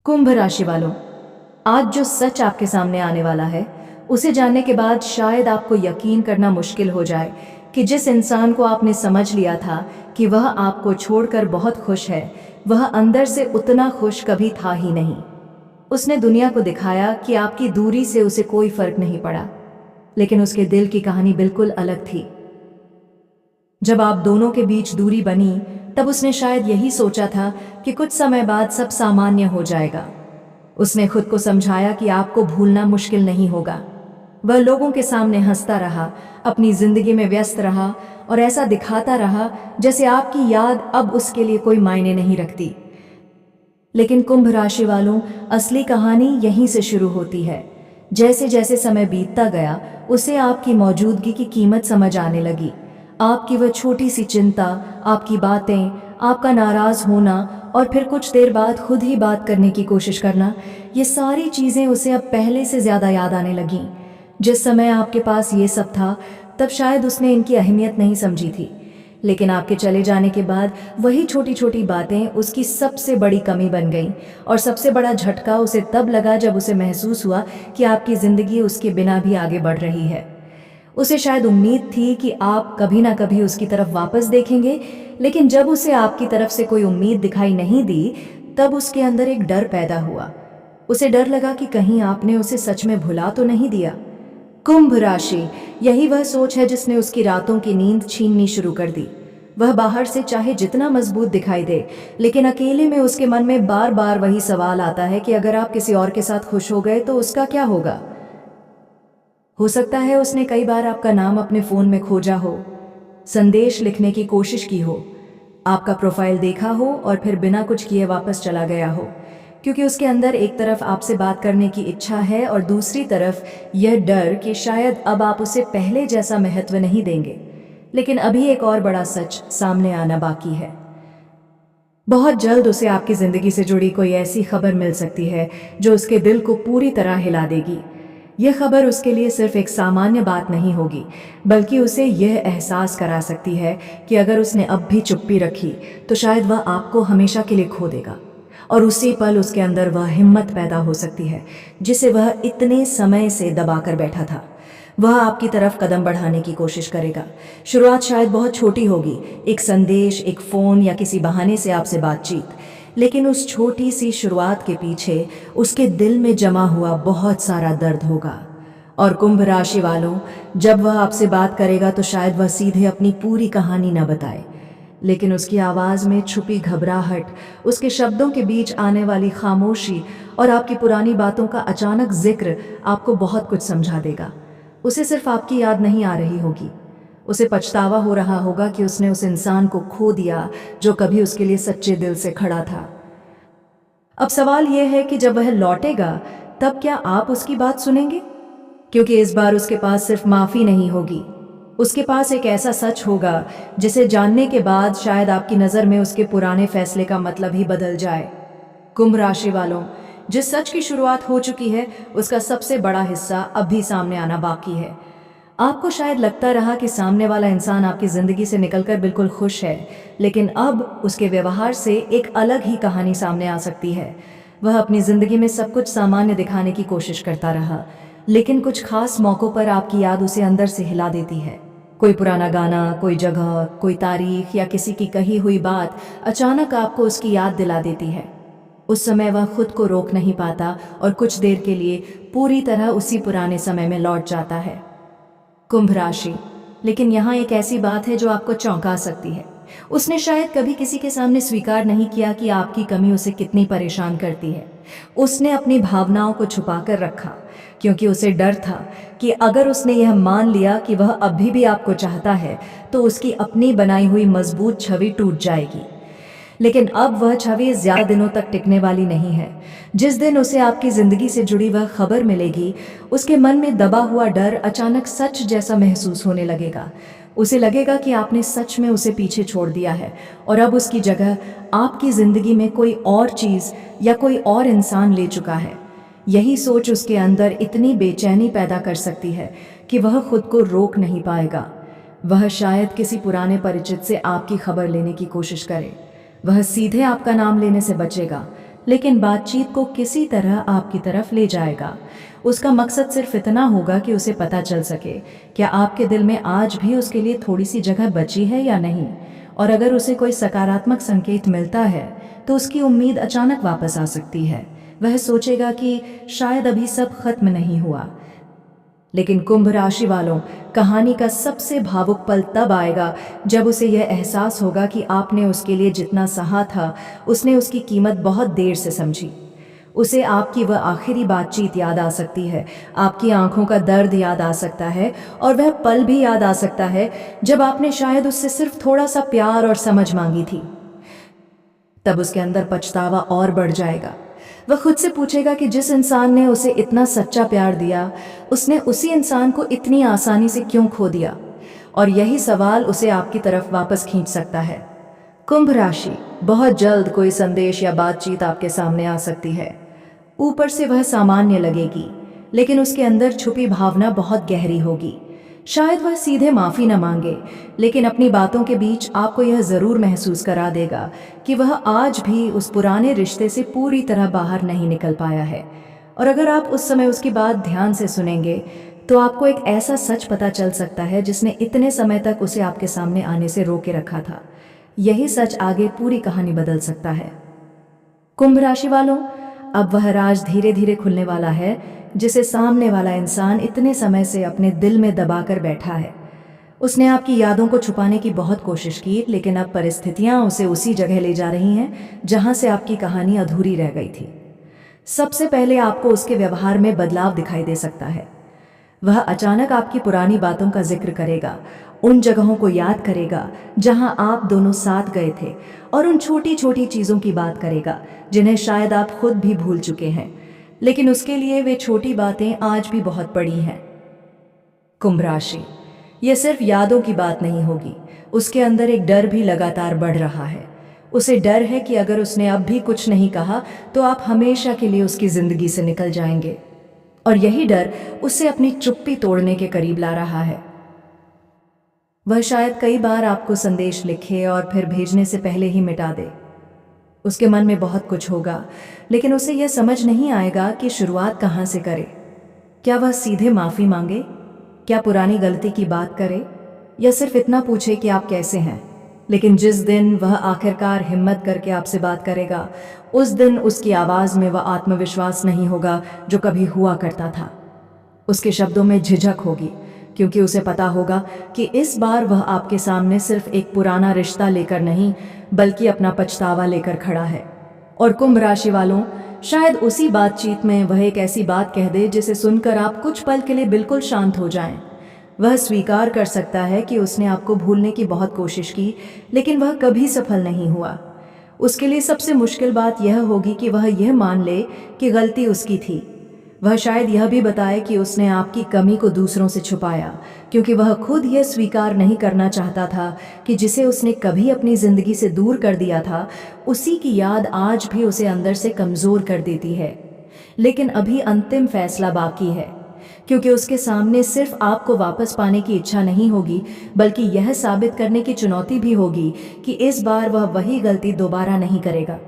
कुंभ राशि वालों, आज जो सच आपके सामने आने वाला है उसे जानने के बाद शायद आपको यकीन करना मुश्किल हो जाए कि जिस इंसान को आपने समझ लिया था कि वह आपको छोड़कर बहुत खुश है, वह अंदर से उतना खुश कभी था ही नहीं। उसने दुनिया को दिखाया कि आपकी दूरी से उसे कोई फर्क नहीं पड़ा, लेकिन उसके दिल की कहानी बिल्कुल अलग थी। जब आप दोनों के बीच दूरी बनी, तब उसने शायद यही सोचा था कि कुछ समय बाद सब सामान्य हो जाएगा। उसने खुद को समझाया कि आपको भूलना मुश्किल नहीं होगा। वह लोगों के सामने हंसता रहा, अपनी जिंदगी में व्यस्त रहा और ऐसा दिखाता रहा जैसे आपकी याद अब उसके लिए कोई मायने नहीं रखती। लेकिन कुंभ राशि वालों, असली कहानी यहीं से शुरू होती है। जैसे जैसे समय बीतता गया, उसे आपकी मौजूदगी की कीमत समझ आने लगी। आपकी वह छोटी सी चिंता, आपकी बातें, आपका नाराज होना और फिर कुछ देर बाद खुद ही बात करने की कोशिश करना, ये सारी चीज़ें उसे अब पहले से ज़्यादा याद आने लगीं। जिस समय आपके पास ये सब था, तब शायद उसने इनकी अहमियत नहीं समझी थी, लेकिन आपके चले जाने के बाद वही छोटी छोटी बातें उसकी सबसे बड़ी कमी बन गईं। और सबसे बड़ा झटका उसे तब लगा जब उसे महसूस हुआ कि आपकी ज़िंदगी उसके बिना भी आगे बढ़ रही है। उसे शायद उम्मीद थी कि आप कभी ना कभी उसकी तरफ वापस देखेंगे, लेकिन जब उसे आपकी तरफ से कोई उम्मीद दिखाई नहीं दी, तब उसके अंदर एक डर पैदा हुआ। उसे डर लगा कि कहीं आपने उसे सच में भुला तो नहीं दिया। कुंभ राशि, यही वह सोच है जिसने उसकी रातों की नींद छीननी शुरू कर दी। वह बाहर से चाहे जितना मजबूत दिखाई दे, लेकिन अकेले में उसके मन में बार बार वही सवाल आता है कि अगर आप किसी और के साथ खुश हो गए तो उसका क्या होगा। हो सकता है उसने कई बार आपका नाम अपने फ़ोन में खोजा हो, संदेश लिखने की कोशिश की हो, आपका प्रोफाइल देखा हो और फिर बिना कुछ किए वापस चला गया हो, क्योंकि उसके अंदर एक तरफ आपसे बात करने की इच्छा है और दूसरी तरफ यह डर कि शायद अब आप उसे पहले जैसा महत्व नहीं देंगे। लेकिन अभी एक और बड़ा सच सामने आना बाकी है। बहुत जल्द उसे आपकी ज़िंदगी से जुड़ी कोई ऐसी खबर मिल सकती है जो उसके दिल को पूरी तरह हिला देगी। यह खबर उसके लिए सिर्फ एक सामान्य बात नहीं होगी, बल्कि उसे यह एहसास करा सकती है कि अगर उसने अब भी चुप्पी रखी तो शायद वह आपको हमेशा के लिए खो देगा। और उसी पल उसके अंदर वह हिम्मत पैदा हो सकती है जिसे वह इतने समय से दबा कर बैठा था। वह आपकी तरफ कदम बढ़ाने की कोशिश करेगा। शुरुआत शायद बहुत छोटी होगी, एक संदेश, एक फ़ोन या किसी बहाने से आपसे बातचीत। लेकिन उस छोटी सी शुरुआत के पीछे उसके दिल में जमा हुआ बहुत सारा दर्द होगा। और कुंभ राशि वालों, जब वह आपसे बात करेगा तो शायद वह सीधे अपनी पूरी कहानी न बताए, लेकिन उसकी आवाज़ में छुपी घबराहट, उसके शब्दों के बीच आने वाली खामोशी और आपकी पुरानी बातों का अचानक जिक्र आपको बहुत कुछ समझा देगा। उसे सिर्फ आपकी याद नहीं आ रही होगी, उसे पछतावा हो रहा होगा कि उसने उस इंसान को खो दिया जो कभी उसके लिए सच्चे दिल से खड़ा था। अब सवाल यह है कि जब वह लौटेगा, तब क्या आप उसकी बात सुनेंगे? क्योंकि इस बार उसके पास सिर्फ माफ़ी नहीं होगी, उसके पास एक ऐसा सच होगा जिसे जानने के बाद शायद आपकी नज़र में उसके पुराने फैसले का मतलब ही बदल जाए। कुंभ राशि वालों, जिस सच की शुरुआत हो चुकी है, उसका सबसे बड़ा हिस्सा अब भी सामने आना बाकी है। आपको शायद लगता रहा कि सामने वाला इंसान आपकी ज़िंदगी से निकलकर बिल्कुल खुश है, लेकिन अब उसके व्यवहार से एक अलग ही कहानी सामने आ सकती है। वह अपनी ज़िंदगी में सब कुछ सामान्य दिखाने की कोशिश करता रहा, लेकिन कुछ खास मौक़ों पर आपकी याद उसे अंदर से हिला देती है। कोई पुराना गाना, कोई जगह, कोई तारीख या किसी की कही हुई बात अचानक आपको उसकी याद दिला देती है। उस समय वह खुद को रोक नहीं पाता और कुछ देर के लिए पूरी तरह उसी पुराने समय में लौट जाता है। कुंभ राशि, लेकिन यहाँ एक ऐसी बात है जो आपको चौंका सकती है। उसने शायद कभी किसी के सामने स्वीकार नहीं किया कि आपकी कमी उसे कितनी परेशान करती है। उसने अपनी भावनाओं को छुपा कर रखा, क्योंकि उसे डर था कि अगर उसने यह मान लिया कि वह अभी भी आपको चाहता है, तो उसकी अपनी बनाई हुई मजबूत छवि टूट जाएगी। लेकिन अब वह छवि ज़्यादा दिनों तक टिकने वाली नहीं है। जिस दिन उसे आपकी ज़िंदगी से जुड़ी वह खबर मिलेगी, उसके मन में दबा हुआ डर अचानक सच जैसा महसूस होने लगेगा। उसे लगेगा कि आपने सच में उसे पीछे छोड़ दिया है और अब उसकी जगह आपकी ज़िंदगी में कोई और चीज़ या कोई और इंसान ले चुका है। यही सोच उसके अंदर इतनी बेचैनी पैदा कर सकती है कि वह खुद को रोक नहीं पाएगा। वह शायद किसी पुराने परिचित से आपकी खबर लेने की कोशिश करे। वह सीधे आपका नाम लेने से बचेगा, लेकिन बातचीत को किसी तरह आपकी तरफ ले जाएगा। उसका मकसद सिर्फ इतना होगा कि उसे पता चल सके क्या आपके दिल में आज भी उसके लिए थोड़ी सी जगह बची है या नहीं। और अगर उसे कोई सकारात्मक संकेत मिलता है तो उसकी उम्मीद अचानक वापस आ सकती है। वह सोचेगा कि शायद अभी सब खत्म नहीं हुआ। लेकिन कुंभ राशि वालों, कहानी का सबसे भावुक पल तब आएगा जब उसे यह एहसास होगा कि आपने उसके लिए जितना सहा था उसने उसकी कीमत बहुत देर से समझी। उसे आपकी वह आखिरी बातचीत याद आ सकती है, आपकी आंखों का दर्द याद आ सकता है, और वह पल भी याद आ सकता है जब आपने शायद उससे सिर्फ थोड़ा सा प्यार और समझ मांगी थी। तब उसके अंदर पछतावा और बढ़ जाएगा। वह खुद से पूछेगा कि जिस इंसान ने उसे इतना सच्चा प्यार दिया, उसने उसी इंसान को इतनी आसानी से क्यों खो दिया। और यही सवाल उसे आपकी तरफ वापस खींच सकता है। कुंभ राशि, बहुत जल्द कोई संदेश या बातचीत आपके सामने आ सकती है। ऊपर से वह सामान्य लगेगी, लेकिन उसके अंदर छुपी भावना बहुत गहरी होगी। शायद वह सीधे माफी न मांगे, लेकिन अपनी बातों के बीच आपको यह जरूर महसूस करा देगा कि वह आज भी उस पुराने रिश्ते से पूरी तरह बाहर नहीं निकल पाया है। और अगर आप उस समय उसकी बात ध्यान से सुनेंगे तो आपको एक ऐसा सच पता चल सकता है जिसने इतने समय तक उसे आपके सामने आने से रोके रखा था। यही सच आगे पूरी कहानी बदल सकता है। कुंभ राशि वालों, अब वह राज धीरे धीरे खुलने वाला है जिसे सामने वाला इंसान इतने समय से अपने दिल में दबाकर बैठा है। उसने आपकी यादों को छुपाने की बहुत कोशिश की, लेकिन अब परिस्थितियां उसे उसी जगह ले जा रही हैं जहां से आपकी कहानी अधूरी रह गई थी। सबसे पहले आपको उसके व्यवहार में बदलाव दिखाई दे सकता है। वह अचानक आपकी पुरानी बातों का जिक्र करेगा, उन जगहों को याद करेगा जहां आप दोनों साथ गए थे, और उन छोटी छोटी चीज़ों की बात करेगा जिन्हें शायद आप खुद भी भूल चुके हैं, लेकिन उसके लिए वे छोटी बातें आज भी बहुत बड़ी हैं। कुंभ राशि, यह सिर्फ यादों की बात नहीं होगी, उसके अंदर एक डर भी लगातार बढ़ रहा है। उसे डर है कि अगर उसने अब भी कुछ नहीं कहा तो आप हमेशा के लिए उसकी जिंदगी से निकल जाएंगे, और यही डर उसे अपनी चुप्पी तोड़ने के करीब ला रहा है। वह शायद कई बार आपको संदेश लिखे और फिर भेजने से पहले ही मिटा दे। उसके मन में बहुत कुछ होगा, लेकिन उसे यह समझ नहीं आएगा कि शुरुआत कहाँ से करे। क्या वह सीधे माफ़ी मांगे, क्या पुरानी गलती की बात करे, या सिर्फ इतना पूछे कि आप कैसे हैं। लेकिन जिस दिन वह आखिरकार हिम्मत करके आपसे बात करेगा, उस दिन उसकी आवाज़ में वह आत्मविश्वास नहीं होगा जो कभी हुआ करता था। उसके शब्दों में झिझक होगी, क्योंकि उसे पता होगा कि इस बार वह आपके सामने सिर्फ एक पुराना रिश्ता लेकर नहीं, बल्कि अपना पछतावा लेकर खड़ा है। और कुंभ राशि वालों, शायद उसी बातचीत में वह एक ऐसी बात कह दे जिसे सुनकर आप कुछ पल के लिए बिल्कुल शांत हो जाएं। वह स्वीकार कर सकता है कि उसने आपको भूलने की बहुत कोशिश की, लेकिन वह कभी सफल नहीं हुआ। उसके लिए सबसे मुश्किल बात यह होगी कि वह यह मान ले कि गलती उसकी थी। वह शायद यह भी बताए कि उसने आपकी कमी को दूसरों से छुपाया, क्योंकि वह खुद यह स्वीकार नहीं करना चाहता था कि जिसे उसने कभी अपनी ज़िंदगी से दूर कर दिया था, उसी की याद आज भी उसे अंदर से कमज़ोर कर देती है। लेकिन अभी अंतिम फैसला बाकी है, क्योंकि उसके सामने सिर्फ आपको वापस पाने की इच्छा नहीं होगी, बल्कि यह साबित करने की चुनौती भी होगी कि इस बार वह वही गलती दोबारा नहीं करेगा।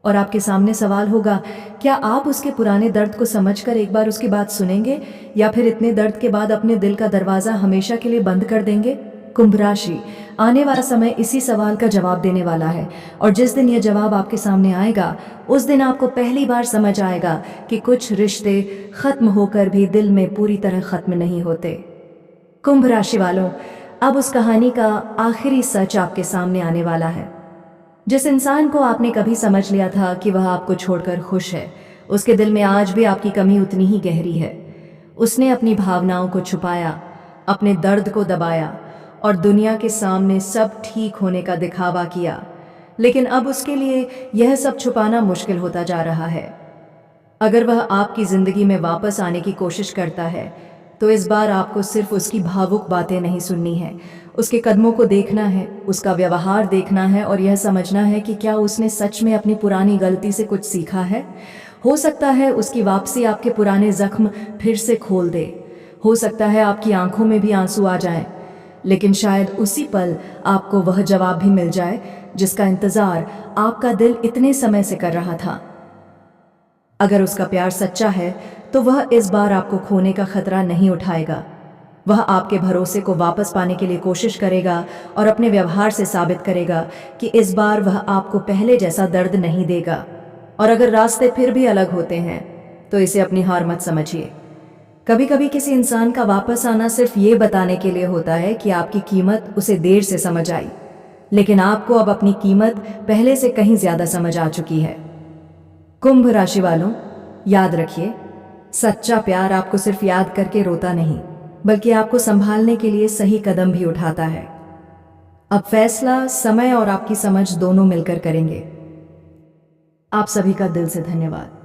और आपके सामने सवाल होगा, क्या आप उसके पुराने दर्द को समझकर एक बार उसकी बात सुनेंगे, या फिर इतने दर्द के बाद अपने दिल का दरवाज़ा हमेशा के लिए बंद कर देंगे। कुंभ राशि, आने वाला समय इसी सवाल का जवाब देने वाला है, और जिस दिन यह जवाब आपके सामने आएगा, उस दिन आपको पहली बार समझ आएगा कि कुछ रिश्ते खत्म होकर भी दिल में पूरी तरह खत्म नहीं होते। कुंभ राशि वालों, अब उस कहानी का आखिरी सच आपके सामने आने वाला है। जिस इंसान को आपने कभी समझ लिया था कि वह आपको छोड़कर खुश है, उसके दिल में आज भी आपकी कमी उतनी ही गहरी है। उसने अपनी भावनाओं को छुपाया, अपने दर्द को दबाया, और दुनिया के सामने सब ठीक होने का दिखावा किया। लेकिन अब उसके लिए यह सब छुपाना मुश्किल होता जा रहा है। अगर वह आपकी ज़िंदगी में वापस आने की कोशिश करता है, तो इस बार आपको सिर्फ उसकी भावुक बातें नहीं सुननी है, उसके कदमों को देखना है, उसका व्यवहार देखना है, और यह समझना है कि क्या उसने सच में अपनी पुरानी गलती से कुछ सीखा है। हो सकता है उसकी वापसी आपके पुराने जख्म फिर से खोल दे। हो सकता है आपकी आंखों में भी आंसू आ जाएं, लेकिन शायद उसी पल आपको वह जवाब भी मिल जाए जिसका इंतजार आपका दिल इतने समय से कर रहा था। अगर उसका प्यार सच्चा है तो वह इस बार आपको खोने का खतरा नहीं उठाएगा। वह आपके भरोसे को वापस पाने के लिए कोशिश करेगा और अपने व्यवहार से साबित करेगा कि इस बार वह आपको पहले जैसा दर्द नहीं देगा। और अगर रास्ते फिर भी अलग होते हैं तो इसे अपनी हार मत समझिए। कभी कभी किसी इंसान का वापस आना सिर्फ ये बताने के लिए होता है कि आपकी कीमत उसे देर से समझ आई, लेकिन आपको अब अपनी कीमत पहले से कहीं ज्यादा समझ आ चुकी है। कुंभ राशि वालों, याद रखिए, सच्चा प्यार आपको सिर्फ याद करके रोता नहीं, बल्कि आपको संभालने के लिए सही कदम भी उठाता है। अब फैसला समय और आपकी समझ दोनों मिलकर करेंगे। आप सभी का दिल से धन्यवाद।